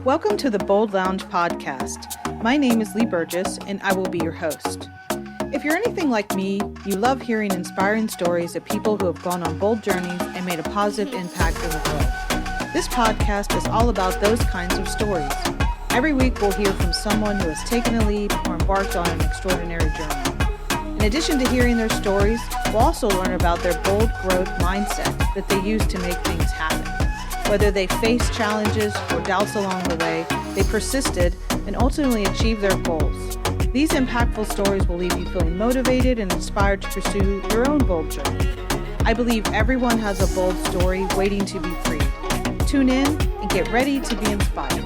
Welcome to the Bold Lounge podcast. My name is Lee Burgess, and I will be your host. If you're anything like me, you love hearing inspiring stories of people who have gone on bold journeys and made a positive impact in the world. This podcast is all about those kinds of stories. Every week, we'll hear from someone who has taken a leap or embarked on an extraordinary journey. In addition to hearing their stories, we'll also learn about their bold growth mindset that they use to make things happen. Whether they faced challenges or doubts along the way, they persisted and ultimately achieved their goals. These impactful stories will leave you feeling motivated and inspired to pursue your own bold journey. I believe everyone has a bold story waiting to be freed. Tune in and get ready to be inspired.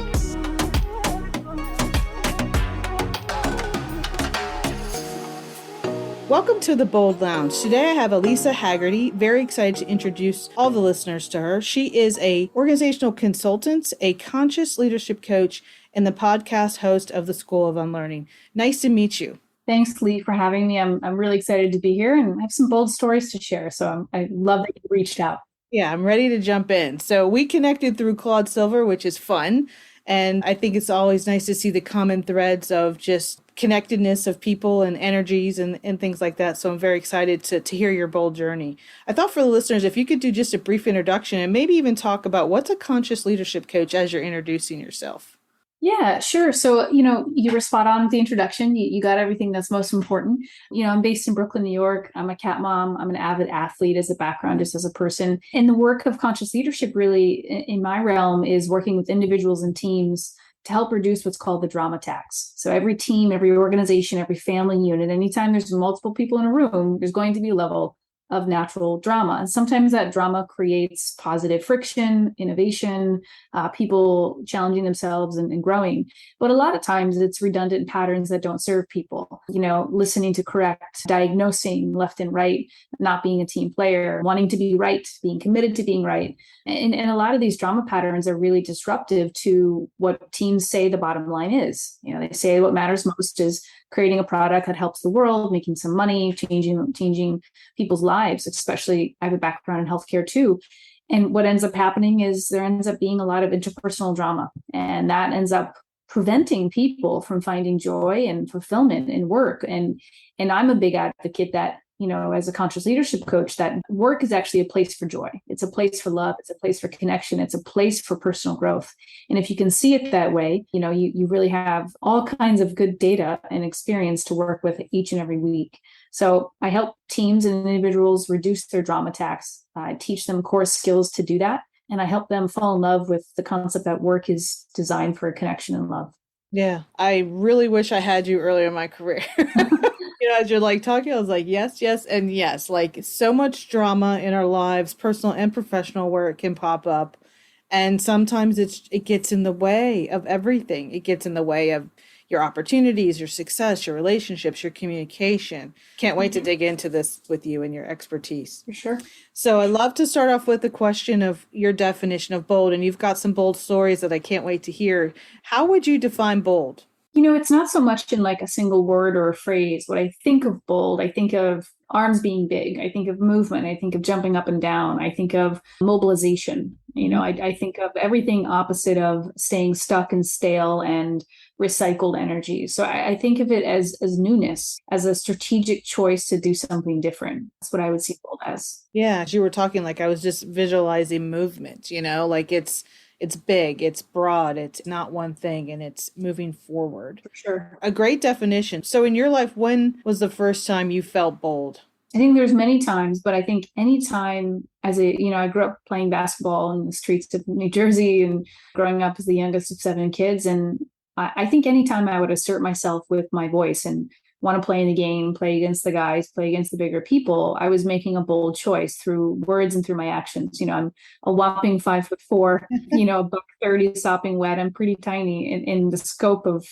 Welcome to the Bold Lounge. Today I have Elisa Haggarty. Very excited to introduce all the listeners to her. She is a organizational consultant, a conscious leadership coach, and the podcast host of the School of Unlearning. Nice to meet you. Thanks, Lee, for having me. I'm really excited to be here and I have some bold stories to share. So I love that you reached out. Yeah, I'm ready to jump in. So we connected through Claude Silver, which is fun. And I think it's always nice to see the common threads of just connectedness of people and energies and things like that. So I'm very excited to hear your bold journey. I thought for the listeners, if you could do just a brief introduction and maybe even talk about what's a conscious leadership coach as you're introducing yourself. Yeah, sure. So, you were spot on with the introduction. You got everything that's most important. I'm based in Brooklyn, New York. I'm a cat mom. I'm an avid athlete as a background, just as a person. And the work of conscious leadership really in my realm is working with individuals and teams to help reduce what's called the drama tax. So every team, every organization, every family unit, anytime there's multiple people in a room, there's going to be a level of natural drama. And sometimes that drama creates positive friction, innovation, people challenging themselves and growing. But a lot of times it's redundant patterns that don't serve people, listening to correct, diagnosing left and right, not being a team player, wanting to be right, being committed to being right. And a lot of these drama patterns are really disruptive to what teams say the bottom line is. They say what matters most is creating a product that helps the world, making some money, changing people's lives, especially I have a background in healthcare too. And what ends up happening is there ends up being a lot of interpersonal drama, and that ends up preventing people from finding joy and fulfillment in work. And I'm a big advocate that, as a conscious leadership coach, that work is actually a place for joy. It's a place for love. It's a place for connection. It's a place for personal growth. And if you can see it that way, you really have all kinds of good data and experience to work with each and every week. So I help teams and individuals reduce their drama tax. I teach them core skills to do that. And I help them fall in love with the concept that work is designed for connection and love. Yeah, I really wish I had you earlier in my career. As you're talking, I was yes, yes, and yes. So much drama in our lives, personal and professional, where it can pop up. And sometimes it gets in the way of everything. It gets in the way of your opportunities, your success, your relationships, your communication. Can't wait to dig into this with you and your expertise. For sure. So I'd love to start off with the question of your definition of bold. And you've got some bold stories that I can't wait to hear. How would you define bold? It's not so much in a single word or a phrase. When I think of bold, I think of arms being big. I think of movement. I think of jumping up and down. I think of mobilization. I think of everything opposite of staying stuck and stale and recycled energy. So I think of it as newness, as a strategic choice to do something different. That's what I would see bold as. Yeah, as you were talking, I was just visualizing movement, it's big, it's broad, it's not one thing, and it's moving forward. For sure. A great definition. So in your life, when was the first time you felt bold? I think there's many times, but I think anytime I grew up playing basketball in the streets of New Jersey and growing up as the youngest of 7 kids. And I think anytime I would assert myself with my voice and want to play in the game, play against the guys, play against the bigger people, I was making a bold choice through words and through my actions. I'm a whopping 5'4", $130 sopping wet. I'm pretty tiny in the scope of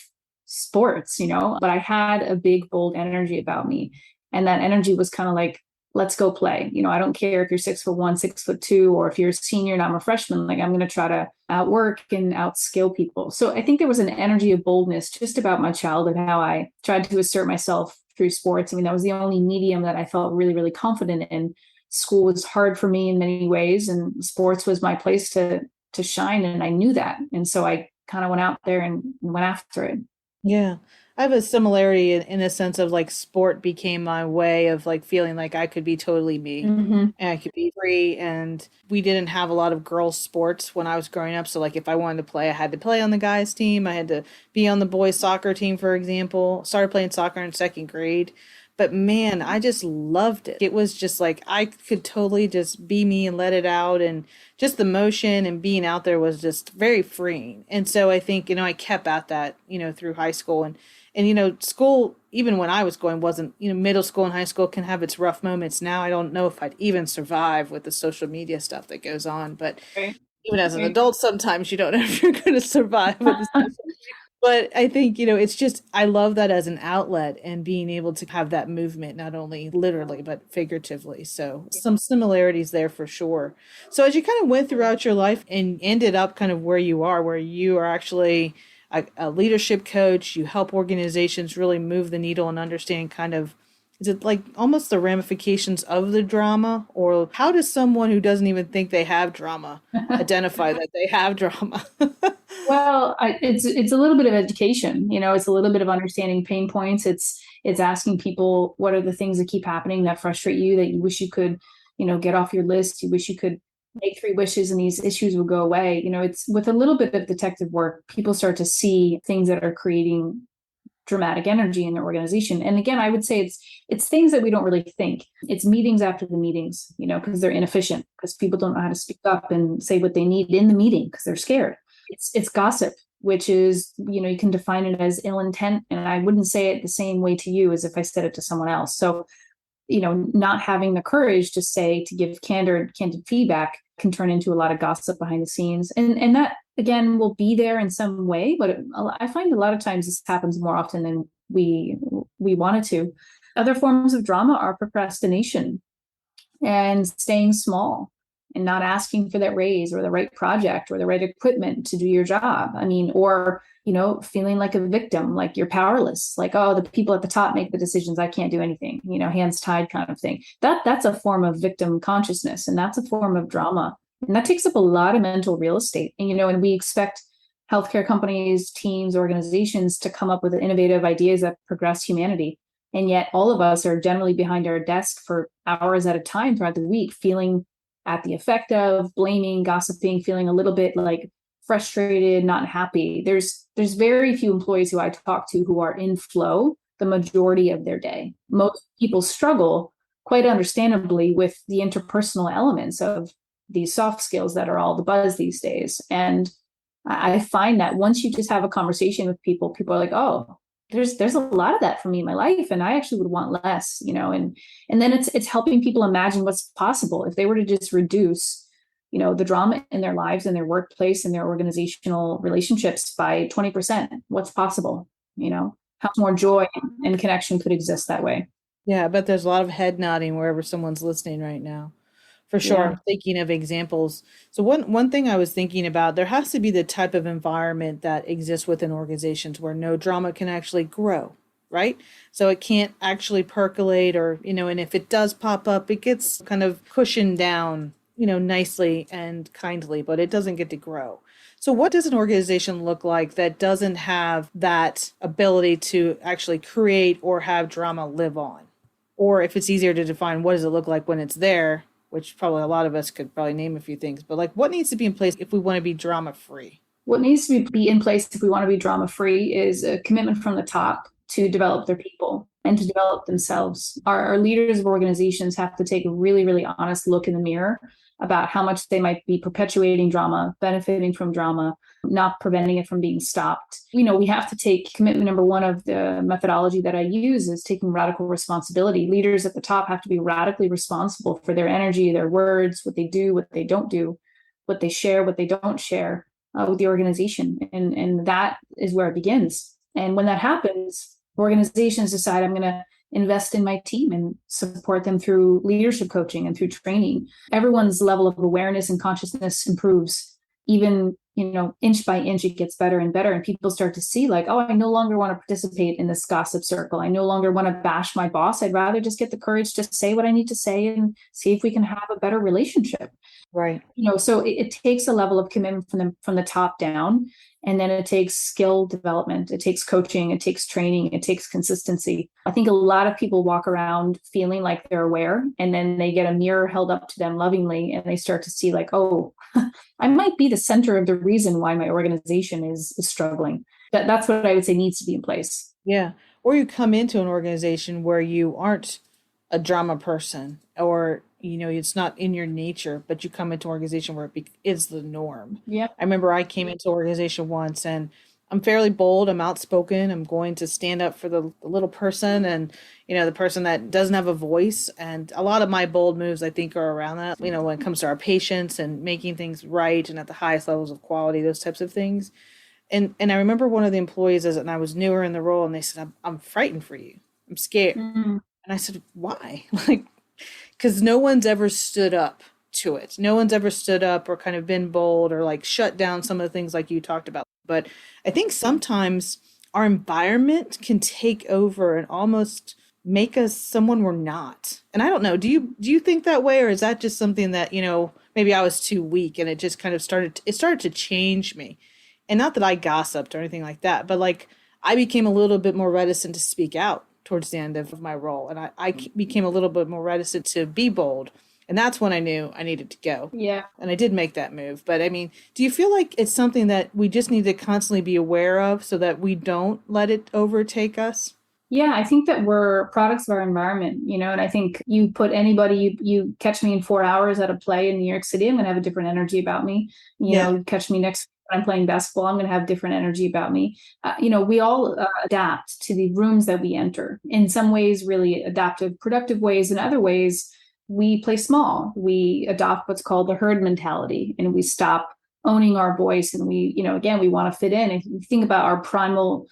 sports, but I had a big, bold energy about me. And that energy was kind of let's go play. I don't care if you're 6'1", 6'2", or if you're a senior and I'm a freshman, I'm going to try to outwork and outskill people. So I think there was an energy of boldness just about my childhood, how I tried to assert myself through sports. That was the only medium that I felt really, really confident in. School was hard for me in many ways, and sports was my place to shine. And I knew that. And so I kind of went out there and went after it. Yeah. I have a similarity in a sense of like sport became my way of like feeling like I could be totally me Mm-hmm. and I could be free. And we didn't have a lot of girls' sports when I was growing up. So, like, if I wanted to play, I had to play on the guys' team. I had to be on the boys' soccer team, for example. Started playing soccer in second grade. But man, I just loved it. It was just like I could totally just be me and let it out. And just the motion and being out there was just very freeing. And so I think, I kept at that, through high school and school, even when I was going, wasn't, middle school and high school can have its rough moments. Now I don't know if I'd even survive with the social media stuff that goes on. But Right. even as an Right. adult, sometimes you don't know if you're going to survive with the social. But I think, it's just, I love that as an outlet and being able to have that movement, not only literally, but figuratively. So some similarities there for sure. So as you kind of went throughout your life and ended up kind of where you are actually a leadership coach, you help organizations really move the needle and understand kind of, is it like almost the ramifications of the drama? Or how does someone who doesn't even think they have drama identify that they have drama? Well, it's a little bit of education. It's a little bit of understanding pain points. It's asking people what are the things that keep happening that frustrate you, that you wish you could, get off your list. You wish you could make three wishes and these issues will go away. It's with a little bit of detective work, people start to see things that are creating dramatic energy in their organization. And again, I would say it's things that we don't really think. It's meetings after the meetings, because they're inefficient, because people don't know how to speak up and say what they need in the meeting because they're scared. It's gossip, which is, you can define it as ill intent. And I wouldn't say it the same way to you as if I said it to someone else. So, not having the courage to give candid feedback can turn into a lot of gossip behind the scenes. And that, again, will be there in some way. But I find a lot of times this happens more often than we want it to. Other forms of drama are procrastination and staying small and not asking for that raise or the right project or the right equipment to do your job. I mean, or, feeling like a victim, like you're powerless, like, oh, the people at the top make the decisions. I can't do anything, hands tied kind of thing. That's a form of victim consciousness, and that's a form of drama. And that takes up a lot of mental real estate. And we expect healthcare companies, teams, organizations to come up with innovative ideas that progress humanity. And yet all of us are generally behind our desk for hours at a time throughout the week, feeling at the effect of blaming, gossiping, feeling a little bit like frustrated, not happy. There's very few employees who I talk to who are in flow the majority of their day. Most people struggle, quite understandably, with the interpersonal elements of these soft skills that are all the buzz these days. And I find that once you just have a conversation with people are like, oh, there's a lot of that for me in my life, and I actually would want less, and then it's helping people imagine what's possible if they were to just reduce, the drama in their lives and their workplace and their organizational relationships by 20%. What's possible? How much more joy and connection could exist that way? Yeah, I bet there's a lot of head nodding wherever someone's listening right now. For sure. Yeah. I'm thinking of examples. So one thing I was thinking about, there has to be the type of environment that exists within organizations where no drama can actually grow, right? So it can't actually percolate or, and if it does pop up, it gets kind of cushioned down, nicely and kindly, but it doesn't get to grow. So what does an organization look like that doesn't have that ability to actually create or have drama live on? Or if it's easier to define, what does it look like when it's there? Which probably a lot of us could probably name a few things, but like what needs to be in place if we want to be drama free? What needs to be in place if we want to be drama free is a commitment from the top to develop their people and to develop themselves. Our leaders of organizations have to take a really, really honest look in the mirror about how much they might be perpetuating drama, benefiting from drama, not preventing it from being stopped. We have to take commitment. Number one of the methodology that I use is taking radical responsibility. Leaders at the top have to be radically responsible for their energy, their words, what they do, what they don't do, what they share, what they don't share with the organization. And that is where it begins. And when that happens, organizations decide, I'm going to invest in my team and support them through leadership coaching and through training. Everyone's level of awareness and consciousness improves. Even, inch by inch, it gets better and better. And people start to see like, oh, I no longer want to participate in this gossip circle. I no longer want to bash my boss. I'd rather just get the courage to say what I need to say and see if we can have a better relationship. Right. So it takes a level of commitment from the top down. And then it takes skill development, it takes coaching, it takes training, it takes consistency. I think a lot of people walk around feeling like they're aware, and then they get a mirror held up to them lovingly, and they start to see like, oh, I might be the center of the reason why my organization is struggling. That's what I would say needs to be in place. Yeah. Or you come into an organization where you aren't a drama person, or, it's not in your nature, but you come into an organization where it's the norm. Yeah. I remember I came into an organization once, and I'm fairly bold, I'm outspoken, I'm going to stand up for the little person, and, the person that doesn't have a voice. And a lot of my bold moves, I think, are around that, when it comes to our patients and making things right and at the highest levels of quality, those types of things. And I remember one of the employees, and I was newer in the role, and they said, I'm frightened for you. I'm scared. Mm-hmm. And I said, why? Like, because no one's ever stood up to it. No one's ever stood up or kind of been bold or like shut down some of the things like you talked about. But I think sometimes our environment can take over and almost make us someone we're not. And I don't know, do you think that way, or is that just something that, maybe I was too weak and it just kind of started to change me? And not that I gossiped or anything like that, but like I became a little bit more reticent to speak out towards the end of my role. And I became a little bit more reticent to be bold. And that's when I knew I needed to go. Yeah. And I did make that move. But I mean, do you feel like it's something that we just need to constantly be aware of so that we don't let it overtake us? Yeah, I think that we're products of our environment, and I think you put anybody, you catch me in 4 hours at a play in New York City, I'm going to have a different energy about me. Catch me next when I'm playing basketball, I'm going to have different energy about me. We all adapt to the rooms that we enter. In some ways, really adaptive, productive ways. In other ways, we play small. We adopt what's called the herd mentality, and we stop owning our voice. And we, again, we want to fit in. If you think about our primal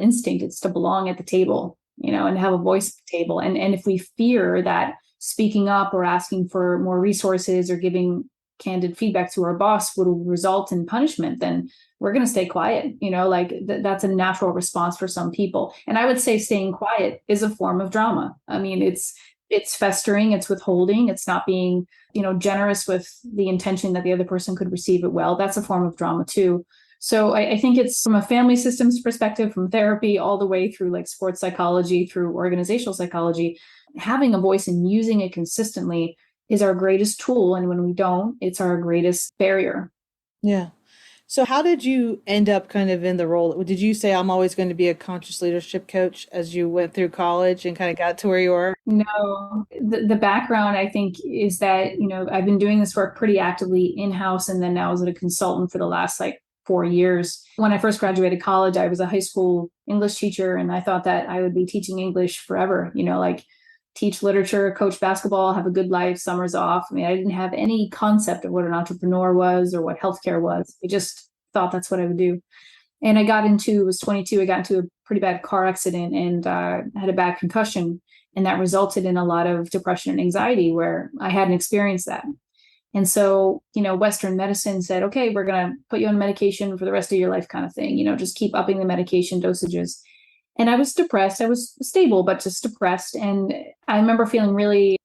instinct, it's to belong at the table, and have a voice at the table. And if we fear that speaking up or asking for more resources or giving candid feedback to our boss would result in punishment, then we're going to stay quiet. That's a natural response for some people. And I would say staying quiet is a form of drama. I mean, it's festering, it's withholding, it's not being, generous with the intention that the other person could receive it well. That's a form of drama too. So I think it's from a family systems perspective, from therapy all the way through like sports psychology, through organizational psychology, having a voice and using it consistently is our greatest tool. And when we don't, it's our greatest barrier. Yeah. So how did you end up kind of in the role? Did you say I'm always going to be a conscious leadership coach as you went through college and kind of got to where you are? No, the background I think is that, I've been doing this work pretty actively in-house, and then now as a consultant for the last 4 years. When I first graduated college, I was a high school English teacher, and I thought that I would be teaching English forever, teach literature, coach basketball, have a good life, summers off. I mean, I didn't have any concept of what an entrepreneur was or what healthcare was. I just thought that's what I would do. And I was 22, I got into a pretty bad car accident and had a bad concussion. And that resulted in a lot of depression and anxiety where I hadn't experienced that. And so, Western medicine said, okay, we're going to put you on medication for the rest of your life kind of thing, just keep upping the medication dosages. And I was depressed. I was stable, but just depressed. And I remember feeling really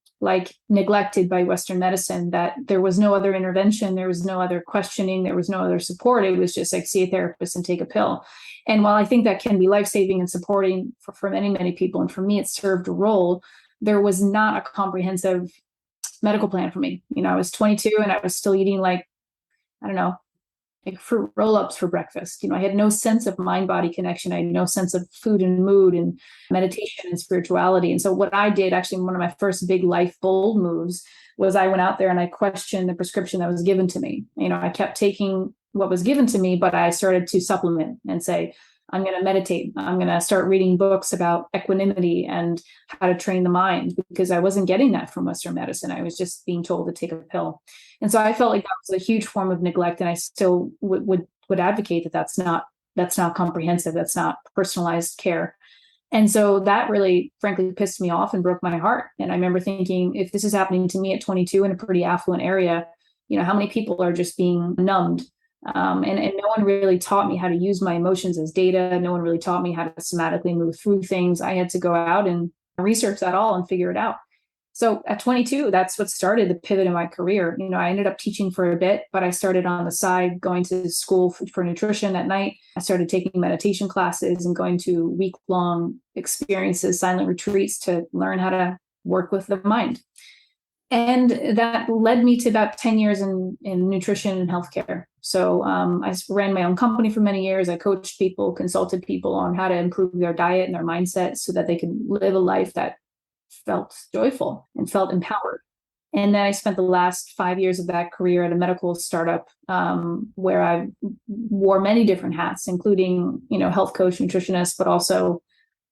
neglected by Western medicine, that there was no other intervention. There was no other questioning. There was no other support. It was just see a therapist and take a pill. And while I think that can be life-saving and supporting for many, many people, and for me, it served a role, there was not a comprehensive medical plan for me. I was 22 and I was still eating fruit roll-ups for breakfast. I had no sense of mind-body connection. I had no sense of food and mood and meditation and spirituality. And so what I did, actually, one of my first big life bold moves, was I went out there and I questioned the prescription that was given to me. I kept taking what was given to me, but I started to supplement and say, I'm going to meditate. I'm going to start reading books about equanimity and how to train the mind, because I wasn't getting that from Western medicine. I was just being told to take a pill. And so I felt like that was a huge form of neglect. And I still would advocate that that's not comprehensive. That's not personalized care. And so that really, frankly, pissed me off and broke my heart. And I remember thinking, if this is happening to me at 22 in a pretty affluent area, how many people are just being numbed? And no one really taught me how to use my emotions as data. No one really taught me how to somatically move through things. I had to go out and research that all and figure it out. So at 22, that's what started the pivot in my career. I ended up teaching for a bit, but I started on the side going to school for nutrition at night. I started taking meditation classes and going to week-long experiences, silent retreats to learn how to work with the mind. And that led me to about 10 years in nutrition and healthcare. So I ran my own company for many years. I coached people, consulted people on how to improve their diet and their mindset so that they could live a life that felt joyful and felt empowered. And then I spent the last 5 years of that career at a medical startup where I wore many different hats, including, health coach, nutritionist, but also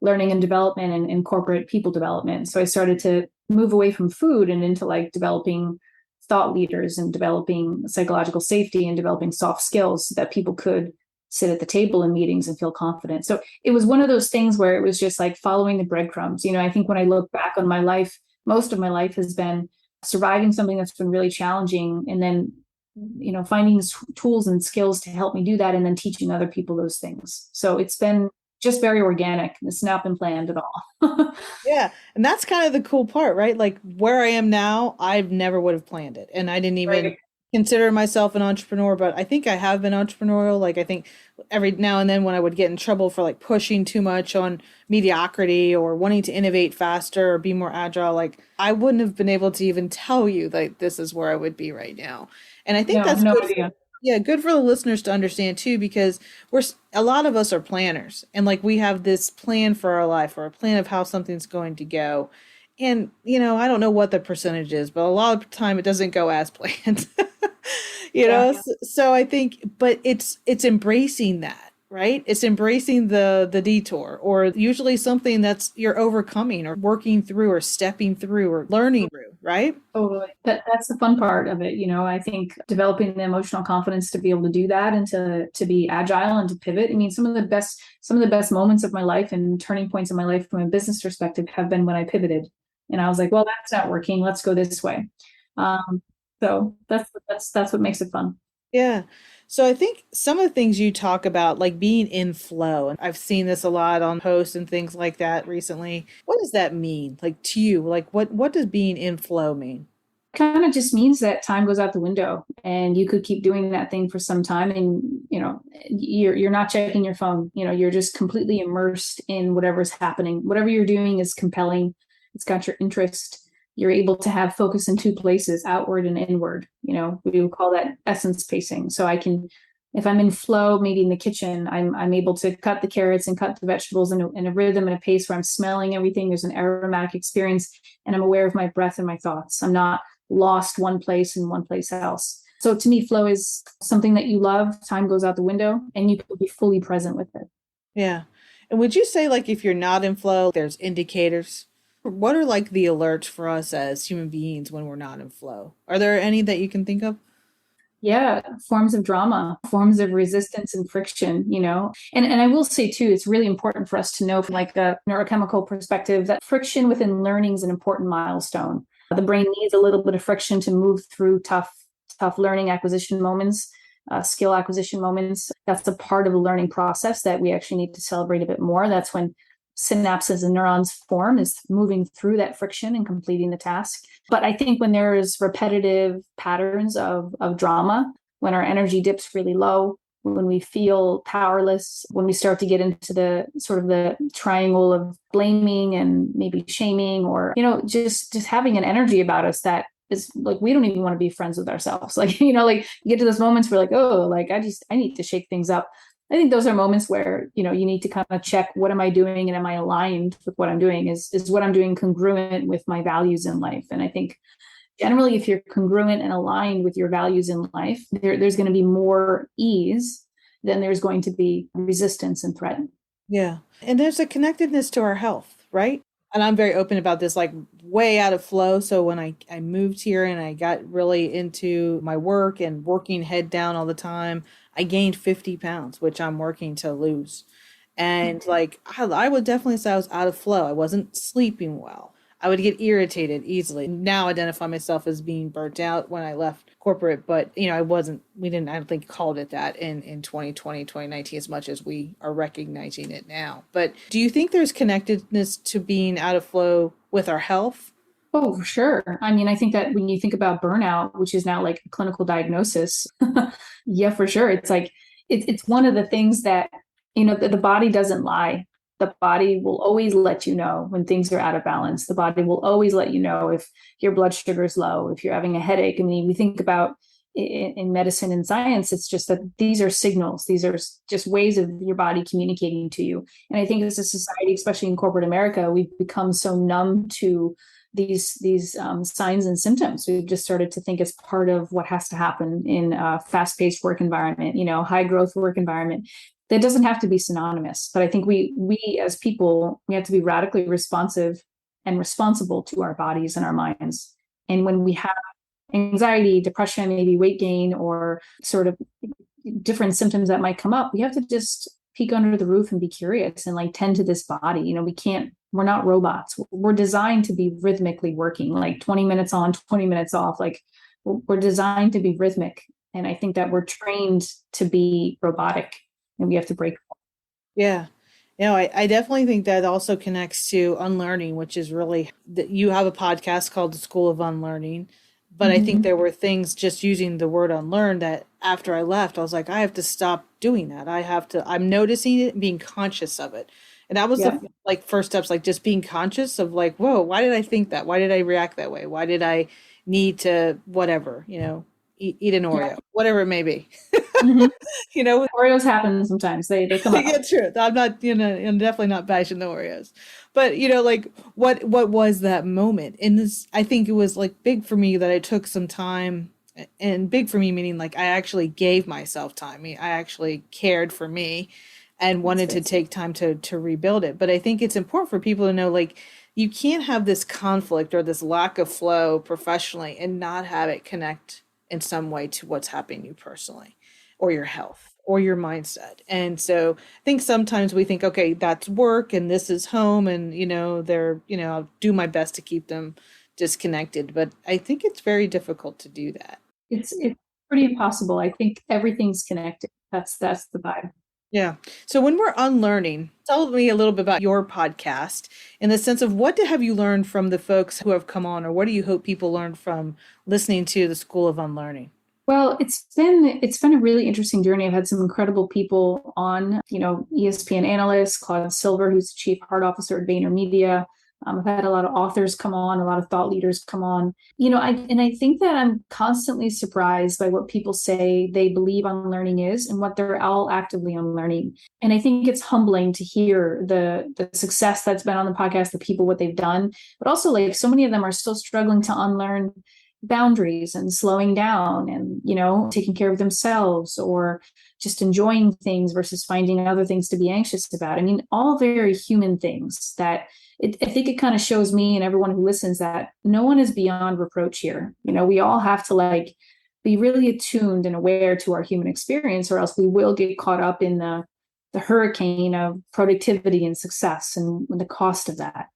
learning and development and corporate people development. So I started to move away from food and into like developing thought leaders and developing psychological safety and developing soft skills so that people could sit at the table in meetings and feel confident. So it was one of those things where it was just like following the breadcrumbs. I think when I look back on my life, most of my life has been surviving something that's been really challenging and then, finding tools and skills to help me do that and then teaching other people those things. So it's been just very organic. It's not been planned at all. Yeah. And that's kind of the cool part, right? Like where I am now, I've never would have planned it. And I didn't even Right. consider myself an entrepreneur, but I think I have been entrepreneurial. Like I think every now and then when I would get in trouble for like pushing too much on mediocrity or wanting to innovate faster or be more agile, like I wouldn't have been able to even tell you that this is where I would be right now. And I think No, that's no good. idea. Yeah, good for the listeners to understand too, because a lot of us are planners and like we have this plan for our life or a plan of how something's going to go. And, I don't know what the percentage is, but a lot of the time it doesn't go as planned. Yeah. So I think, but it's embracing that, right? It's embracing the detour or usually something that's you're overcoming or working through or stepping through or learning through, right? Totally. That's the fun part of it. I think developing the emotional confidence to be able to do that and to be agile and to pivot. I mean, some of the best moments of my life and turning points in my life from a business perspective have been when I pivoted. And I was like, well, that's not working. Let's go this way. Um, so that's what makes it fun. Yeah. So I think some of the things you talk about, like being in flow, and I've seen this a lot on posts and things like that recently. What does that mean? Like to you, like what does being in flow mean? Kind of just means that time goes out the window and you could keep doing that thing for some time and you're not checking your phone. You're just completely immersed in whatever's happening. Whatever you're doing is compelling. It's got your interest. You're able to have focus in two places, outward and inward. We would call that essence pacing. So I can, if I'm in flow, maybe in the kitchen, I'm able to cut the carrots and cut the vegetables in a rhythm and a pace where I'm smelling everything. There's an aromatic experience and I'm aware of my breath and my thoughts. I'm not lost one place and one place else. So to me, flow is something that you love. Time goes out the window and you can be fully present with it. Yeah. And would you say like if you're not in flow, there's indicators? What are like the alerts for us as human beings when we're not in flow? Are there any that you can think of? Yeah, forms of drama, forms of resistance and friction, And I will say too, it's really important for us to know from like a neurochemical perspective that friction within learning is an important milestone. The brain needs a little bit of friction to move through tough learning acquisition moments, skill acquisition moments. That's a part of the learning process that we actually need to celebrate a bit more. That's when synapses and neurons form, is moving through that friction and completing the task. But I think when there's repetitive patterns of drama, when our energy dips really low, when we feel powerless, when we start to get into the sort of the triangle of blaming and maybe shaming, or just having an energy about us that is like we don't even want to be friends with ourselves. Like like you get to those moments where like, oh, like I need to shake things up. I think those are moments where you need to kind of check, what am I doing and am I aligned with what I'm doing? Is what I'm doing congruent with my values in life? And I think generally, if you're congruent and aligned with your values in life, there's going to be more ease than there's going to be resistance and threat. Yeah. And there's a connectedness to our health, right? And I'm very open about this, like way out of flow. So when I moved here and I got really into my work and working head down all the time, I gained 50 pounds, which I'm working to lose. And like I would definitely say I was out of flow. I wasn't sleeping well. I would get irritated easily. Now identify myself as being burnt out when I left corporate, but I wasn't, we didn't, I don't think called it that in 2020, 2019 as much as we are recognizing it now. But do you think there's connectedness to being out of flow with our health Oh, for sure. I mean, I think that when you think about burnout, which is now like a clinical diagnosis, yeah, for sure. It's like it's one of the things that, the body doesn't lie. The body will always let you know when things are out of balance. The body will always let you know if your blood sugar is low, if you're having a headache. I mean, we think about in medicine and science, it's just that these are signals. These are just ways of your body communicating to you. And I think as a society, especially in corporate America, we've become so numb to these signs and symptoms. We've just started to think it's part of what has to happen in a fast-paced work environment, high growth work environment. That doesn't have to be synonymous, but I think we as people, we have to be radically responsive and responsible to our bodies and our minds. And when we have anxiety, depression, maybe weight gain, or sort of different symptoms that might come up, we have to just peek under the roof and be curious and like tend to this body. We're not robots. We're designed to be rhythmically working, like 20 minutes on, 20 minutes off. Like we're designed to be rhythmic. And I think that we're trained to be robotic, and we have to break. Yeah. I definitely think that also connects to unlearning, which is really that you have a podcast called The School of Unlearning. But I think there were things just using the word unlearn that after I left, I was like, I have to stop doing that. I'm noticing it and being conscious of it. And that was Yeah. the like first steps, like just being conscious of like, whoa, why did I think that? Why did I react that way? Why did I need to whatever, eat an Yeah. Oreo, whatever it may be. Mhm. you know, Oreos happen sometimes. They come up. yeah, true. I'm not, I'm definitely not bashing the Oreos, but like what was that moment? And this, I think it was like big for me that I took some time, and big for me meaning like I actually gave myself time. I actually cared for me, and That's wanted to good. take time to rebuild it. But I think it's important for people to know like you can't have this conflict or this lack of flow professionally and not have it connect in some way to what's happening to you personally, or your health or your mindset. And so I think sometimes we think, okay, that's work and this is home, and I'll do my best to keep them disconnected. But I think it's very difficult to do that. It's pretty impossible. I think everything's connected. That's the vibe. Yeah. So when we're unlearning, tell me a little bit about your podcast in the sense of what have you learned from the folks who have come on, or what do you hope people learn from listening to the School of Unlearning? Well, it's been a really interesting journey. I've had some incredible people on, ESPN analyst Claude Silver, who's the chief heart officer at VaynerMedia. I've had a lot of authors come on, a lot of thought leaders come on. I think that I'm constantly surprised by what people say they believe unlearning is and what they're all actively unlearning. And I think it's humbling to hear the success that's been on the podcast, the people, what they've done, but also like so many of them are still struggling to unlearn boundaries and slowing down and taking care of themselves, or just enjoying things versus finding other things to be anxious about. I mean, all very human things that I think it kind of shows me and everyone who listens that no one is beyond reproach here. We all have to like be really attuned and aware to our human experience, or else we will get caught up in the hurricane of productivity and success and the cost of that.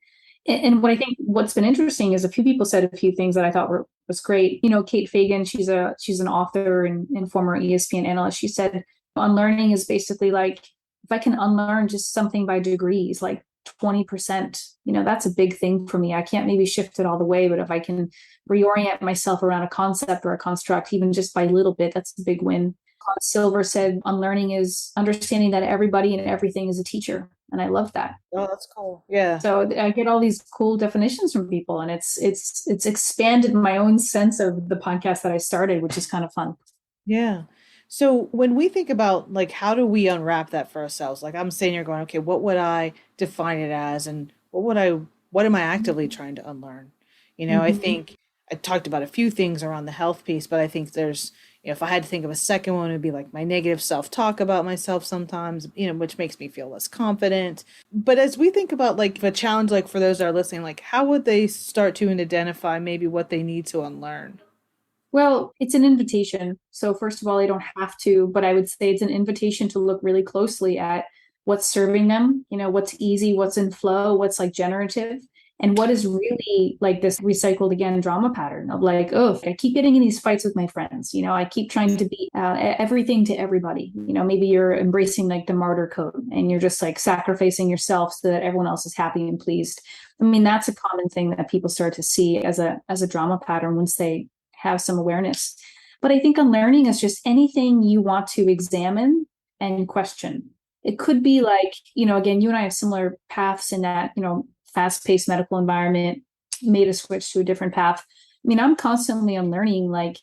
And what I think what's been interesting is a few people said a few things that I thought was great. Kate Fagan, she's an author and former ESPN analyst. She said unlearning is basically like if I can unlearn just something by degrees, like 20%, that's a big thing for me. I can't maybe shift it all the way, but if I can reorient myself around a concept or a construct, even just by a little bit, that's a big win. Claude Silver said unlearning is understanding that everybody and everything is a teacher. And I love that. Oh, that's cool. Yeah. So I get all these cool definitions from people, and it's expanded my own sense of the podcast that I started, which is kind of fun. Yeah. So when we think about like how do we unwrap that for ourselves? Like I'm sitting here going, okay, what would I define it as, and what am I actively trying to unlearn? I Mm-hmm. think I talked about a few things around the health piece, but I think there's, if I had to think of a second one, it'd be like my negative self-talk about myself sometimes, which makes me feel less confident. But as we think about like a challenge, like for those that are listening, like how would they start to identify maybe what they need to unlearn? Well, it's an invitation. So first of all, they don't have to, but I would say it's an invitation to look really closely at what's serving them, what's easy, what's in flow, what's like generative, And what is really like this recycled again drama pattern of like, oh, I keep getting in these fights with my friends. I keep trying to be everything to everybody. Maybe you're embracing like the martyr code and you're just like sacrificing yourself so that everyone else is happy and pleased. I mean, that's a common thing that people start to see as a drama pattern once they have some awareness. But I think unlearning is just anything you want to examine and question. It could be like, again, you and I have similar paths in that, fast-paced medical environment, made a switch to a different path. I mean, I'm constantly unlearning like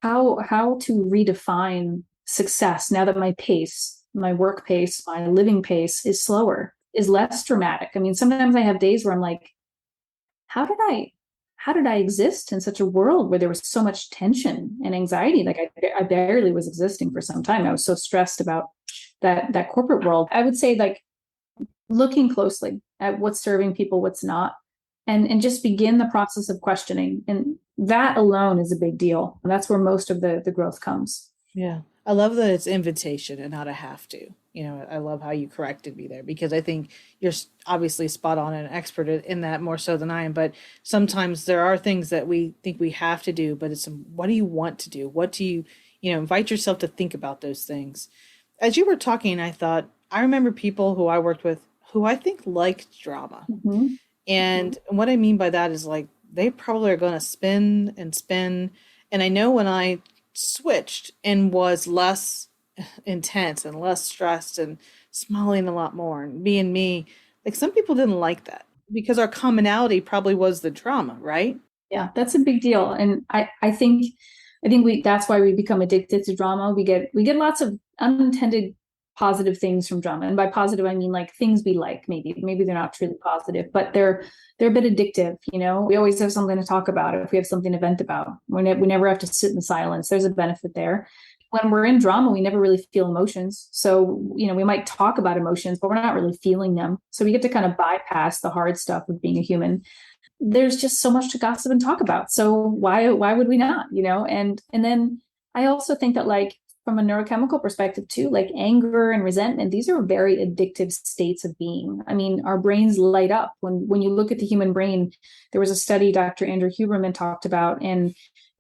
how to redefine success now that my pace, my work pace, my living pace is slower, is less dramatic. I mean, sometimes I have days where I'm like, how did I exist in such a world where there was so much tension and anxiety? Like I barely was existing for some time. I was so stressed about that corporate world. I would say like looking closely at what's serving people, what's not, and just begin the process of questioning. And that alone is a big deal. And that's where most of the growth comes. Yeah. I love that it's invitation and not a have to. I love how you corrected me there, because I think you're obviously spot on and an expert in that more so than I am. But sometimes there are things that we think we have to do, but it's what do you want to do? What do you, invite yourself to think about those things. As you were talking, I remember people who I worked with who I think liked drama. Mm-hmm. And what I mean by that is like, they probably are going to spin and spin. And I know when I switched and was less intense and less stressed and smiling a lot more and being me, like some people didn't like that because our commonality probably was the drama, right? Yeah, that's a big deal. And I think that's why we become addicted to drama. We get lots of unintended positive things from drama. And by positive, I mean like things we like, maybe they're not truly positive, but they're a bit addictive. We always have something to talk about if we have something to vent about. We never have to sit in silence. There's a benefit there. When we're in drama, we never really feel emotions. So, we might talk about emotions, but we're not really feeling them. So we get to kind of bypass the hard stuff of being a human. There's just so much to gossip and talk about. So why would we not, And then I also think that like from a neurochemical perspective too, like anger and resentment, these are very addictive states of being. I mean, our brains light up when you look at the human brain. There was a study Dr. Andrew Huberman talked about, and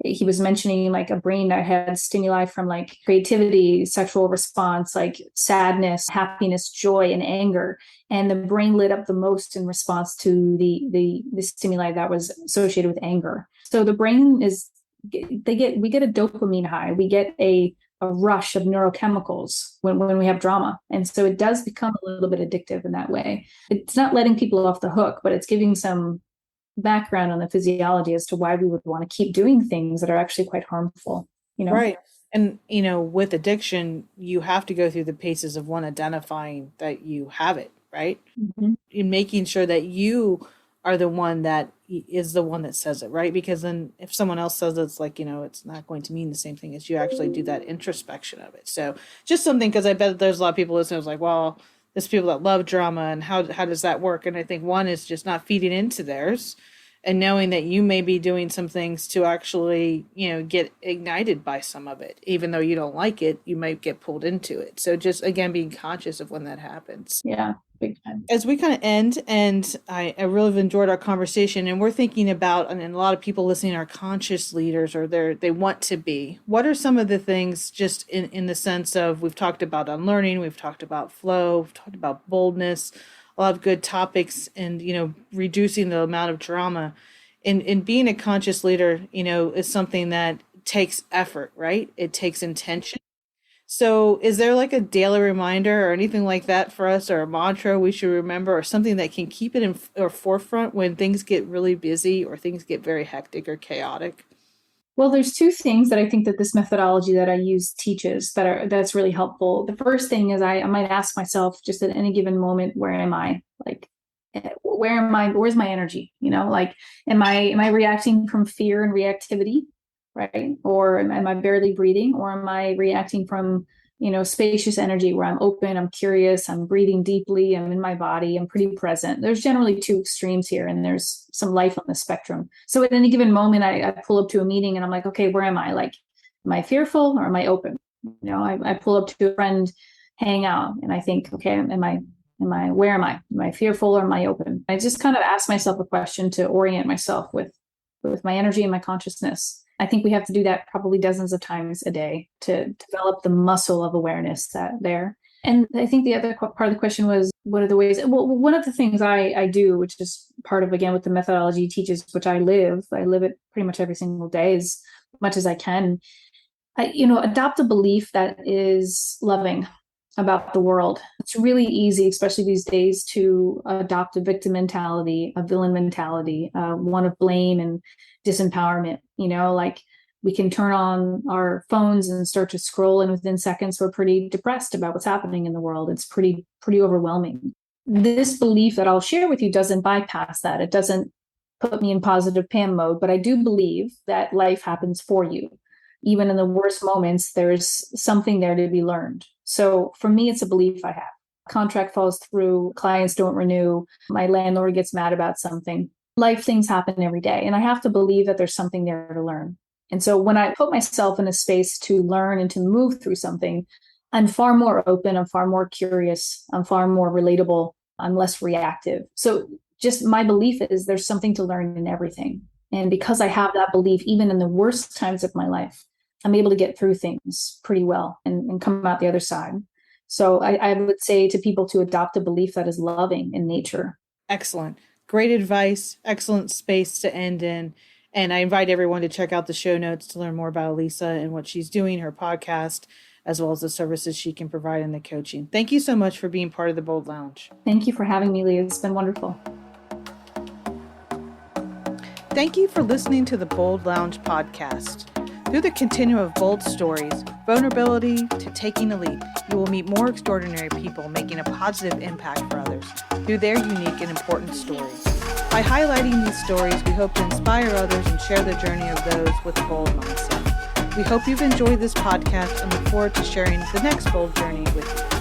he was mentioning like a brain that had stimuli from like creativity, sexual response, like sadness, happiness, joy, and anger. And the brain lit up the most in response to the stimuli that was associated with anger. So the brain we get a dopamine high. We get a rush of neurochemicals when we have drama. And so it does become a little bit addictive in that way. It's not letting people off the hook, but it's giving some background on the physiology as to why we would want to keep doing things that are actually quite harmful, Right. And, with addiction, you have to go through the paces of one, identifying that you have it, right? Mm-hmm. In making sure that you are the one that is the one that says it, right? Because then if someone else says it, it's like, it's not going to mean the same thing as you actually do that introspection of it. So just something, because I bet there's a lot of people listening who's like, well, there's people that love drama and how does that work? And I think one is just not feeding into theirs and knowing that you may be doing some things to actually, get ignited by some of it. Even though you don't like it, you might get pulled into it. So just, again, being conscious of when that happens. Yeah, big time. As we kind of end, and I really have enjoyed our conversation, and we're thinking about, and a lot of people listening are conscious leaders, or they want to be. What are some of the things, just in the sense of, we've talked about unlearning, we've talked about flow, we've talked about boldness, a lot of good topics, and reducing the amount of drama. In being a conscious leader, is something that takes effort, right? It takes intention. So is there like a daily reminder or anything like that for us, or a mantra we should remember, or something that can keep it in our forefront when things get really busy or things get very hectic or chaotic? Well, there's two things that I think that this methodology that I use teaches that's really helpful. The first thing is I might ask myself just at any given moment, where am I? Like, where am I? Where's my energy? Like, am I reacting from fear and reactivity, right? Or am I barely breathing? Or am I reacting from, spacious energy where I'm open, I'm curious, I'm breathing deeply, I'm in my body, I'm pretty present. There's generally two extremes here, and there's some life on the spectrum. So at any given moment, I pull up to a meeting and I'm like, okay, where am I? Like, am I fearful or am I open? I pull up to a friend, hang out, and I think, okay, am I Where am I? Am I fearful or am I open? I just kind of ask myself a question to orient myself with my energy and my consciousness. I think we have to do that probably dozens of times a day to develop the muscle of awareness that there. And I think the other part of the question was, what are the ways? Well, one of the things I do, which is part of, again, what the methodology teaches, which I live it pretty much every single day as much as I can. Adopt a belief that is loving about the world. It's really easy, especially these days, to adopt a victim mentality, a villain mentality, one of blame and disempowerment. Like we can turn on our phones and start to scroll, and within seconds, we're pretty depressed about what's happening in the world. It's pretty overwhelming. This belief that I'll share with you doesn't bypass that. It doesn't put me in positive Pam mode, but I do believe that life happens for you. Even in the worst moments, there's something there to be learned. So for me, it's a belief I have. Contract falls through, clients don't renew, my landlord gets mad about something. Life things happen every day. And I have to believe that there's something there to learn. And so when I put myself in a space to learn and to move through something, I'm far more open, I'm far more curious, I'm far more relatable, I'm less reactive. So just my belief is there's something to learn in everything. And because I have that belief, even in the worst times of my life, I'm able to get through things pretty well and come out the other side. So I would say to people to adopt a belief that is loving in nature. Excellent. Great advice. Excellent space to end in. And I invite everyone to check out the show notes to learn more about Elisa and what she's doing, her podcast, as well as the services she can provide in the coaching. Thank you so much for being part of the Bold Lounge. Thank you for having me, Leah. It's been wonderful. Thank you for listening to the Bold Lounge podcast. Through the continuum of bold stories, vulnerability to taking a leap, you will meet more extraordinary people making a positive impact for others through their unique and important stories. By highlighting these stories, we hope to inspire others and share the journey of those with a bold mindset. We hope you've enjoyed this podcast and look forward to sharing the next bold journey with you.